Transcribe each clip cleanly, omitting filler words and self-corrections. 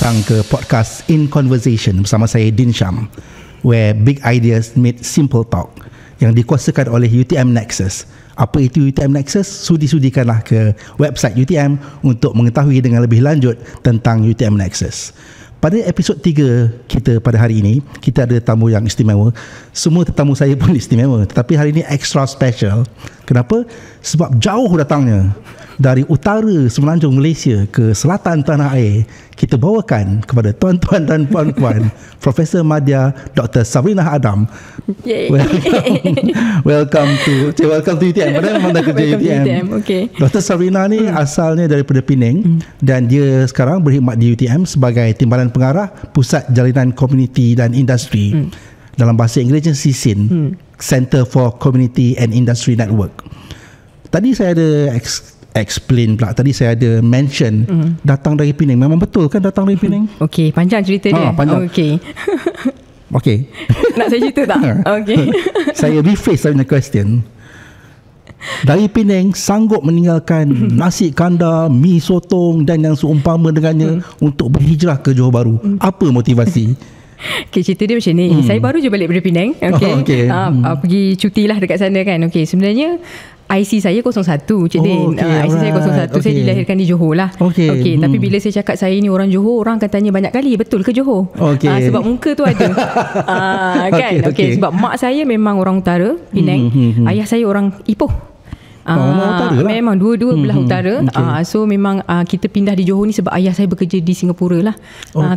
datang ke podcast In Conversation bersama saya Din Syam, where big ideas meet simple talk, yang dikuasakan oleh UTM Nexus. Apa itu UTM Nexus? Sudi-sudikanlah ke website UTM untuk mengetahui dengan lebih lanjut tentang UTM Nexus. Pada episod 3 kita pada hari ini, kita ada tamu yang istimewa. Semua tetamu saya pun istimewa, tetapi hari ini extra special. Kenapa? Sebab jauh datangnya dari utara semenanjung Malaysia ke selatan tanah air. Kita bawakan kepada tuan-tuan dan puan-puan Profesor Madya Dr. Sabrina Adam. Welcome to UTM. Padahal memang dah kerja UTM. Okay. Dr. Sabrina ni asalnya daripada Penang, dan dia sekarang berkhidmat di UTM sebagai Timbalan Pengarah Pusat Jalinan Komuniti dan Industri. Dalam bahasa Inggerisnya CSIN, Center for Community and Industry Network. Tadi saya ada explain pula. Tadi saya ada mention datang dari Penang. Memang betul kan datang dari Penang? Okey, panjang cerita dia. Panjang. Okey. Nak saya cerita tak? Okey. Saya rephrase saya punya question. Dari Penang sanggup meninggalkan nasi kandar, mi sotong dan yang seumpama dengannya untuk berhijrah ke Johor Bahru. Apa motivasi? Okay, cerita dia macam ni. Saya baru je balik dari Penang. Okay. Pergi cuti lah dekat sana kan. Okay, sebenarnya IC saya 01, Cik Din. IC saya 01. Saya dilahirkan di Johor lah. Okay. Tapi bila saya cakap saya ni orang Johor, orang akan tanya banyak kali, betul ke Johor? Sebab muka tu ada. Kan? Okay. Sebab mak saya memang orang utara, Penang. Ayah saya orang Ipoh. Memang dua-dua belah utara. So memang kita pindah di Johor ni sebab ayah saya bekerja di Singapura lah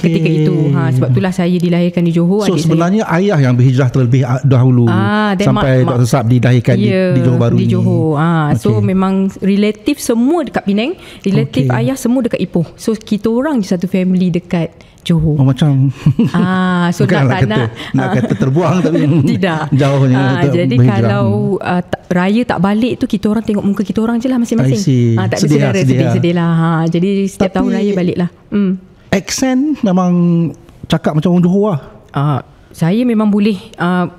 ketika itu. Sebab itulah saya dilahirkan di Johor. So sebenarnya ayah yang berhijrah terlebih dahulu sampai Dr. Sab dilahirkan di Johor Bahru di Johor. So memang relatif semua dekat Penang, relatif ayah semua dekat Ipoh. So kita orang je satu family dekat Johor. Macam so nak kata terbuang tapi tidak jauhnya. Jadi kalau raya tak balik tu, kita orang tengok muka kita orang je lah masing-masing. Tak ada saudara, sedih lah. Jadi setiap tahun raya balik lah. Aksen memang cakap macam orang Johor lah. Saya memang boleh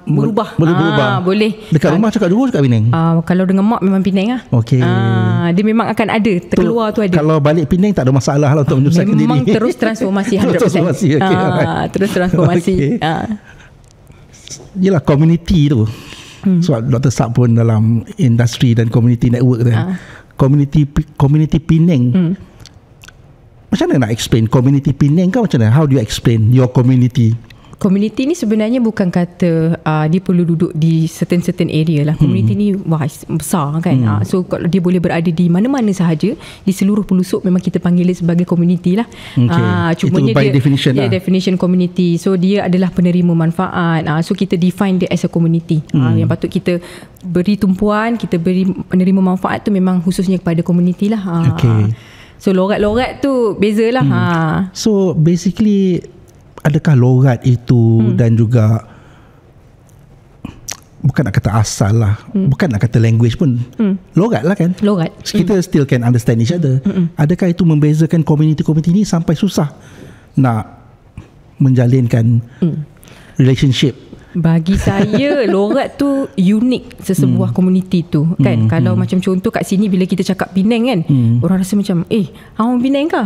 berubah. Boleh berubah. Boleh. Dekat rumah cakap Johor, cakap Penang? Kalau dengan mak memang Penang lah. Dia memang akan ada, terkeluar tu ada. Kalau balik Penang tak ada masalah lah untuk menyusahkan diri. Memang terus transformasi 100%. Terus transformasi. Yelah, community tu. Sebab Dr. Sab pun dalam industri dan community network tu. Community Penang. Macam mana nak explain community Penang kan? Macam mana? How do you explain your community? Community ni sebenarnya bukan kata dia perlu duduk di certain area lah. Community ni besar kan. So kalau dia boleh berada di mana-mana sahaja, di seluruh pelosok, memang kita panggil dia sebagai community lah. Cumanya itu by definition lah. Definition community. So dia adalah penerima manfaat. So kita define dia as a community. Yang patut kita beri tumpuan, kita beri penerima manfaat tu memang khususnya kepada community lah. So lorat-lorat tu bezalah. So basically, adakah lorat itu dan juga, bukan nak kata asal lah, bukan nak kata language pun, lorat lah kan? Lorat. Kita still can understand each other. Adakah itu membezakan community ni sampai susah nak menjalinkan relationship? Bagi saya lorat tu unik sesebuah komuniti tu kan. Kalau macam contoh kat sini bila kita cakap Penang kan, orang rasa macam orang Penang ke?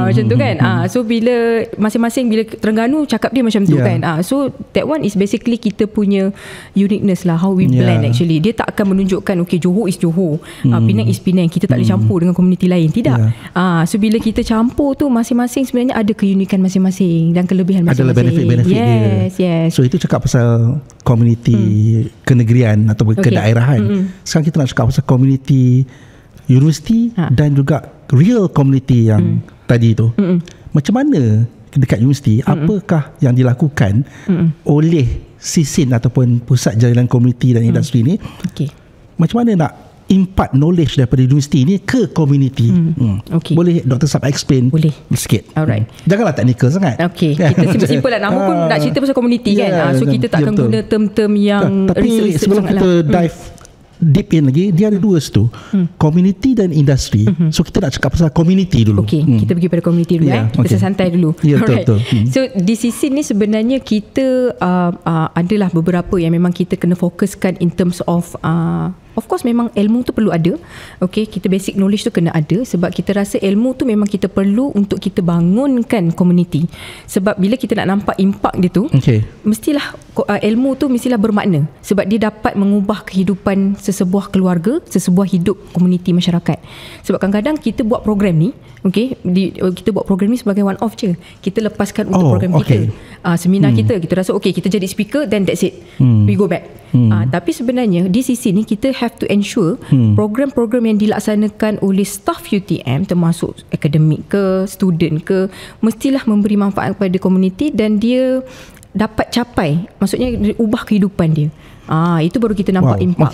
Macam tu kan. So bila masing-masing, bila Terengganu cakap dia macam tu kan. So that one is basically kita punya uniqueness lah, how we blend actually. Dia tak akan menunjukkan okay Johor is Johor, Penang is Penang, kita tak boleh campur dengan komuniti lain. Tidak. So bila kita campur tu, masing-masing sebenarnya ada keunikan masing-masing dan kelebihan masing-masing. Ada benefit-benefit dia. Yes. So itu cakap pasal komuniti kenegerian atau kedaerahan. Sekarang kita nak cakap pasal komuniti universiti dan juga real community yang tadi tu. Macam mana dekat universiti, apakah yang dilakukan oleh CSIN ataupun Pusat Jalinan Komuniti dan Industri ni? Macam mana nak impart knowledge daripada universiti ni ke community? Boleh Dr. Sab explain sikit? Alright. Janganlah teknikal sangat. Kita simple-simple lah. Nama pun nak cerita pasal community kan. So kita tak akan guna term-term yang tapi sebelum kita dive deep in lagi, dia ada dua situ, community dan industri. So kita nak cakap pasal community dulu. Kita pergi pada community dulu. Kita santai dulu. Betul. So di sisi ni sebenarnya kita adalah beberapa yang memang kita kena fokuskan in terms of Of course memang ilmu tu perlu ada. Okay, kita basic knowledge tu kena ada, sebab kita rasa ilmu tu memang kita perlu untuk kita bangunkan komuniti. Sebab bila kita nak nampak impak dia tu, mestilah ilmu tu mestilah bermakna, sebab dia dapat mengubah kehidupan sesebuah keluarga, sesebuah hidup komuniti masyarakat. Sebab kadang-kadang kita buat program ni, kita buat program ni sebagai one off je. Kita lepaskan untuk program kita, seminar kita rasa kita jadi speaker, then that's it, we go back. Tapi sebenarnya di sisi ni kita have to ensure program-program yang dilaksanakan oleh staff UTM, termasuk akademik ke, student ke, mestilah memberi manfaat kepada komuniti dan dia dapat capai, maksudnya ubah kehidupan dia. Itu baru kita nampak impak.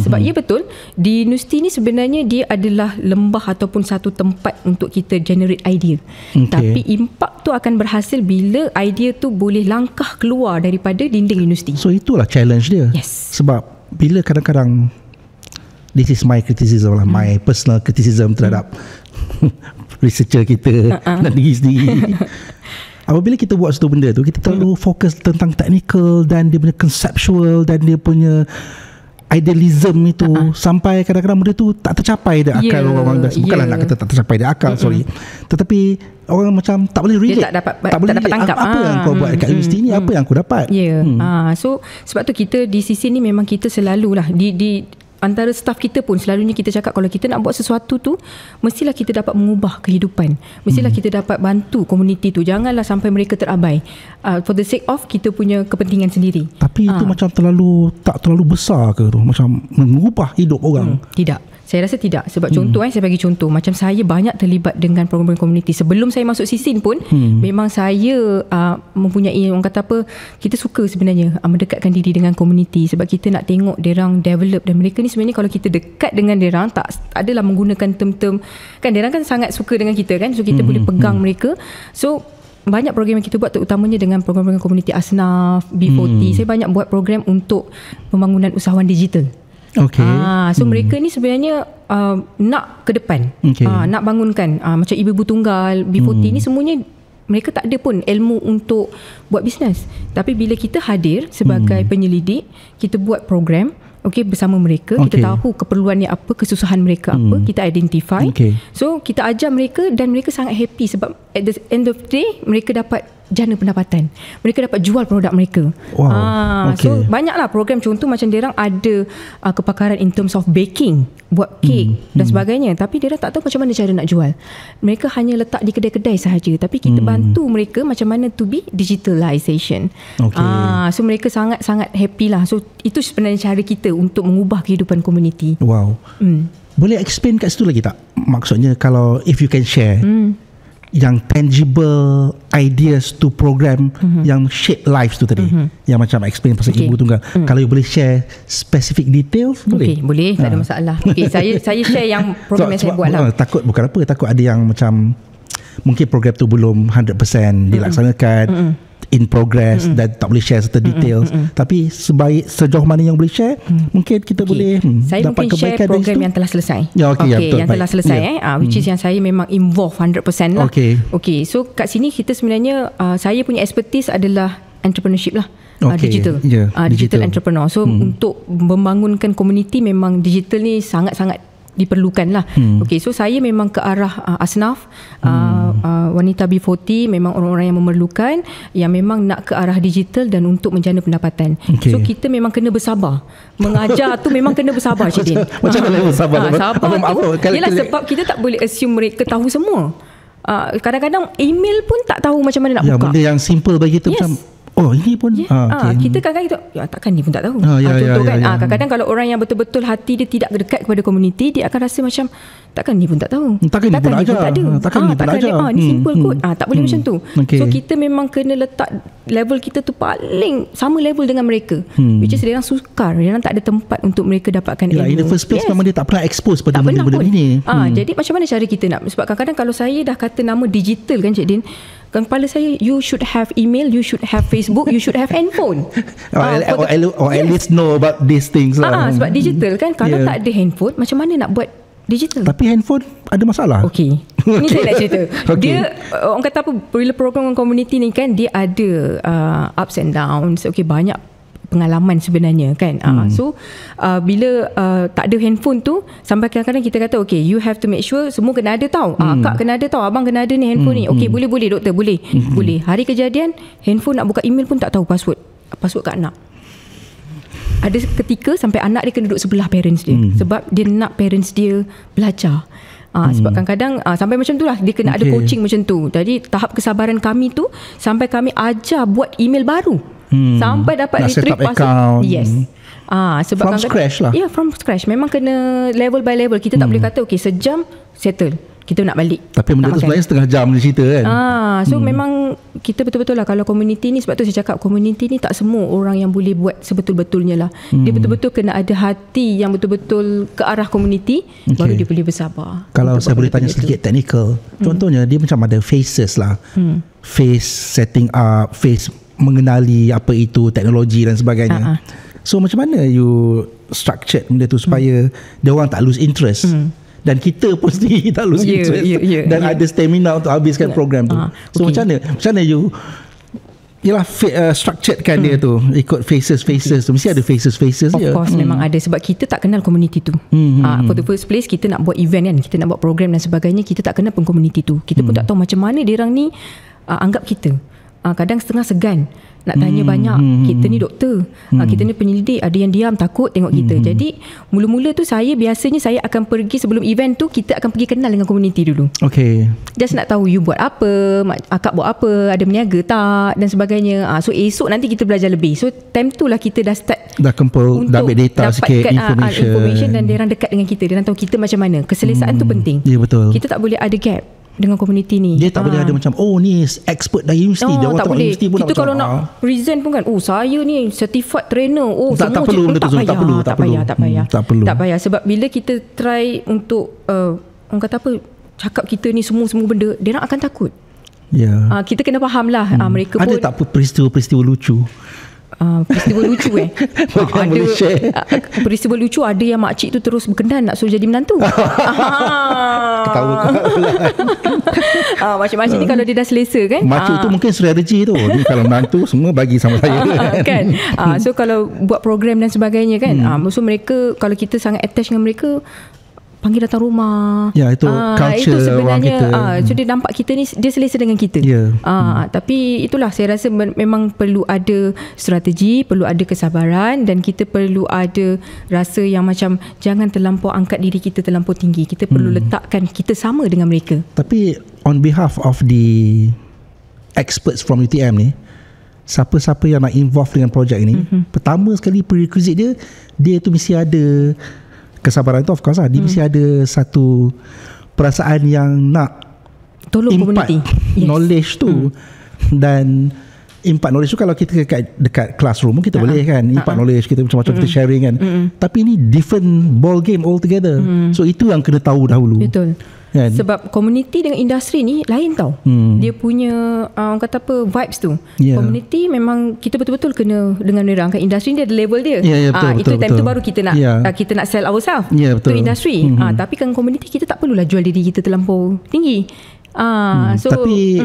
Sebab ya betul, di universiti ni sebenarnya dia adalah lembah ataupun satu tempat untuk kita generate idea. Tapi impak tu akan berhasil bila idea tu boleh langkah keluar daripada dinding universiti. So itulah challenge dia. Sebab bila kadang-kadang, this is my criticism lah, my personal criticism terhadap researcher kita dan diri sendiri. Apabila kita buat satu benda tu, kita terlalu fokus tentang technical dan dia punya conceptual dan dia punya idealism itu, sampai kadang-kadang benda tu tak tercapai dah akal orang. Bukanlah nak kata tak tercapai dah akal, tetapi orang macam tak boleh relate, tak boleh tangkap apa yang kau buat kat universiti ni, apa yang aku dapat. So sebab tu kita di sisi ni memang kita selalulah di antara staff kita pun selalunya kita cakap, kalau kita nak buat sesuatu tu, mestilah kita dapat mengubah kehidupan, mestilah kita dapat bantu komuniti tu, janganlah sampai mereka terabai for the sake of kita punya kepentingan sendiri. Tapi itu macam tak terlalu besar ke tu, macam mengubah hidup orang? Tidak, saya rasa tidak. Sebab contoh, saya bagi contoh, macam saya banyak terlibat dengan program komuniti. Sebelum saya masuk SISIN pun, memang saya mempunyai, orang kata apa, kita suka sebenarnya mendekatkan diri dengan komuniti, sebab kita nak tengok diorang develop. Dan mereka ni sebenarnya kalau kita dekat dengan diorang, tak adalah menggunakan term-term, kan diorang kan sangat suka dengan kita kan, so kita boleh pegang mereka. So banyak program yang kita buat, terutamanya dengan program-program komuniti Asnaf, B40. Saya banyak buat program untuk pembangunan usahawan digital. So mereka ni sebenarnya nak ke depan, nak bangunkan macam ibu-ibu tunggal, B40 ni semuanya mereka tak ada pun ilmu untuk buat bisnes. Tapi bila kita hadir sebagai penyelidik, kita buat program bersama mereka, kita tahu keperluannya apa, kesusahan mereka apa, kita identify. So kita ajar mereka dan mereka sangat happy, sebab at the end of the day mereka dapat jana pendapatan, mereka dapat jual produk mereka. So banyaklah program, contoh macam diorang ada kepakaran in terms of baking, buat kek dan sebagainya, tapi diorang tak tahu macam mana cara nak jual. Mereka hanya letak di kedai-kedai sahaja, tapi kita bantu mereka macam mana to be digitalization. So mereka sangat-sangat happy lah. So itu sebenarnya cara kita untuk mengubah kehidupan komuniti. Boleh explain kat situ lagi tak? Maksudnya kalau if you can share yang tangible ideas to program yang shape lives tu tadi, yang macam explain pasal ibu tunggal. Kalau you boleh share specific details, boleh, tak ada masalah. Saya share yang program yang saya buat lah. Takut bukan apa, takut ada yang macam mungkin program tu belum 100% dilaksanakan, in progress, dan tak boleh share serta details. Tapi sejauh mana yang boleh share, mungkin kita boleh saya dapat mungkin share program yang telah selesai. Betul, yang telah selesai, which is yang saya memang involve 100% lah. So kat sini kita sebenarnya saya punya expertise adalah entrepreneurship lah. Digital entrepreneur. So untuk membangunkan komuniti, memang digital ni sangat-sangat diperlukan lah. So saya memang ke arah Asnaf, wanita B40, memang orang-orang yang memerlukan, yang memang nak ke arah digital dan untuk menjana pendapatan. So kita memang kena bersabar. Mengajar tu memang kena bersabar, Cik Din. Macam mana bersabar? Yalah, sebab kita tak boleh assume mereka tahu semua. Kadang-kadang email pun tak tahu macam mana nak buka. Benda yang simple bagi kita macam ini pun kita kadang-kadang takkan ni pun tak tahu. Contoh kan, kadang-kadang kalau orang yang betul-betul hati dia tidak dekat kepada komuniti, dia akan rasa macam takkan ni pun tak tahu, takkan ni pun tak ada, ni simple kot. Tak boleh macam tu. So kita memang kena letak level kita tu paling sama level dengan mereka, which is dia orang sukar, dia orang tak ada tempat untuk mereka dapatkan ilmu. In the first place memang dia tak pernah expose pada benda-benda ni. Jadi macam mana cara kita nak, sebab kadang-kadang kalau saya dah kata nama digital kan, Cik Din, kepala saya, you should have email, you should have Facebook, you should have handphone. Or at least know about these things lah. Sebab digital kan, kalau tak ada handphone, macam mana nak buat digital? Tapi handphone ada masalah. Ini saya nak cerita. Dia, orang kata apa, bila program community ni kan, dia ada ups and downs. Banyak pengalaman sebenarnya kan. So bila tak ada handphone tu, sampai kadang-kadang kita kata okay, you have to make sure semua kena ada tau. Kak kena ada tau, abang kena ada ni handphone ni. Okay, boleh doktor, boleh. Hari kejadian handphone nak buka email pun tak tahu password kat anak. Ada ketika sampai anak dia kena duduk sebelah parents dia, sebab dia nak parents dia belajar. Sebab kadang-kadang sampai macam tu lah, dia kena ada coaching macam tu. Jadi tahap kesabaran kami tu sampai kami ajar buat email baru, sampai dapat retrieve password. Yes. Sebab from scratch lah. Ya, from scratch. Memang kena level by level. Kita tak boleh kata okay, sejam settle, kita nak balik. Tapi benda tu sebenarnya setengah jam dia cerita kan. So memang kita betul-betul lah, kalau community ni, sebab tu saya cakap community ni tak semua orang yang boleh buat sebetul-betulnya lah. Dia betul-betul kena ada hati yang betul-betul ke arah community, baru dia boleh bersabar. Kalau saya boleh tanya sedikit technical, contohnya dia macam ada phases lah. Phase setting up, phase mengenali apa itu teknologi dan sebagainya. So macam mana you structured benda tu supaya dia orang tak lose interest? Dan kita pun sendiri tak lose interest dan ada stamina untuk habiskan program tu. So macam mana you structuredkan dia tu ikut phases tu? Mesti ada phases Of course memang ada, sebab kita tak kenal community tu. For the first place, kita nak buat event kan, kita nak buat program dan sebagainya, kita tak kenal pun community tu. Kita pun tak tahu macam mana diorang ni anggap kita. Kadang setengah segan nak tanya banyak. Kita ni doktor, kita ni penyelidik, ada yang diam takut tengok kita. Jadi mula-mula tu biasanya saya akan pergi sebelum event tu, kita akan pergi kenal dengan community dulu. Okay. Just nak tahu you buat apa, akak buat apa, ada berniaga tak dan sebagainya. So esok nanti kita belajar lebih. So time tu lah kita dah start, dah kumpul, dah ambil data sikit, information, dan diorang dekat dengan kita. Diorang tahu kita macam mana. Keselesaan tu penting. Ya, betul. Kita tak boleh ada gap dengan community ni. Dia tak boleh ada macam ni expert dari universiti, dia orang tak boleh. Universiti pun kita kalau nak present pun kan, saya ni certified trainer, tak perlu benda tu, tak payah. Sebab bila kita try untuk orang kata apa, cakap kita ni semua benda, dia orang akan takut. Kita kena faham lah. Mereka ada pun tak peristiwa lucu? Peristiwa lucu ada peristiwa lucu, ada yang makcik tu terus berkenan nak suruh jadi menantu. Ketawa macam-macam ni kalau dia dah selesa kan. Makcik tu mungkin strategi tu, ni kalau menantu semua bagi sama saya kan. So kalau buat program dan sebagainya kan, so mereka, kalau kita sangat attach dengan mereka, panggil datang rumah. Ya, itu culture itu sebenarnya kita. So dia nampak kita ni, dia selesa dengan kita. Tapi itulah, saya rasa memang perlu ada strategi, perlu ada kesabaran, dan kita perlu ada rasa yang macam jangan terlampau angkat diri kita terlampau tinggi. Kita perlu letakkan kita sama dengan mereka. Tapi on behalf of the experts from UTM ni, siapa-siapa yang nak involve dengan projek ini, pertama sekali prerequisite dia tu mesti ada kesabaran tu, of course lah. Dia mesti ada satu perasaan yang nak tolong community, knowledge tu. Dan impact knowledge tu, kalau kita dekat classroom kita boleh kan impact knowledge, kita macam-macam kita sharing kan. Tapi ni different ball game altogether. So itu yang kena tahu dahulu. Betul kan? Sebab community dengan industri ni lain tau. Dia punya orang kata apa, vibes tu. Community memang kita betul-betul kena dengan orang kan. Industri ni ada level dia. Betul, itu time tu baru kita nak kita nak sell ourselves to industri. Tapi kan community, kita tak perlulah jual diri kita terlampau tinggi. So tapi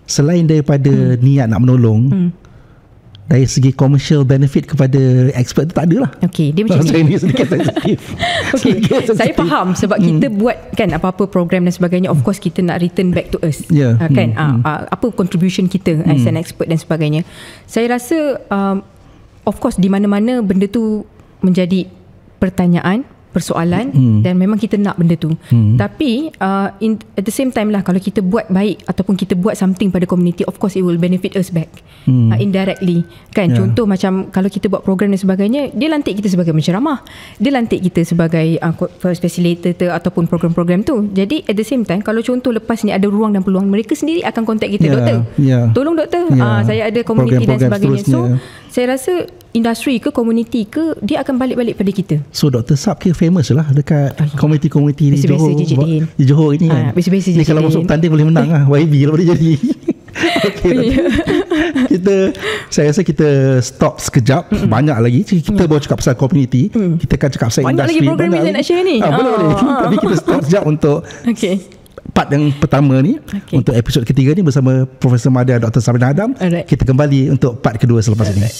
selain daripada niat nak menolong, dari segi commercial benefit kepada expert tu tak ada lah. Okay, dia macam ni sedikit sensitif. Saya faham, sebab kita buat kan apa-apa program dan sebagainya, of course kita nak return back to us. Kan apa contribution kita as an expert dan sebagainya. Saya rasa of course di mana-mana benda tu menjadi pertanyaan, persoalan, dan memang kita nak benda tu. Tapi at the same time lah, kalau kita buat baik ataupun kita buat something pada community, of course it will benefit us back indirectly kan. Contoh macam kalau kita buat program dan sebagainya, dia lantik kita sebagai penceramah, dia lantik kita sebagai facilitator ataupun program-program tu. Jadi at the same time, kalau contoh lepas ni ada ruang dan peluang, mereka sendiri akan contact kita, doktor, tolong doktor, saya ada community dan sebagainya. So saya rasa industri ke community ke, dia akan balik-balik pada kita. So Dr. Sab kira famous lah dekat community-community di Johor. Di Johor ini kan. Ni kalau masuk tanding boleh menang lah YB kalau boleh jadi. Saya rasa kita stop sekejap. Banyak lagi kita baru cakap pasal community, kita akan cakap pasal banyak industri. Banyak lagi program yang nak share ni. Boleh. Tapi kita stop sekejap untuk part yang pertama ni, untuk episod ketiga ni bersama Profesor Madya Dr. Sabrina Adam. Kita kembali untuk part kedua selepas ini.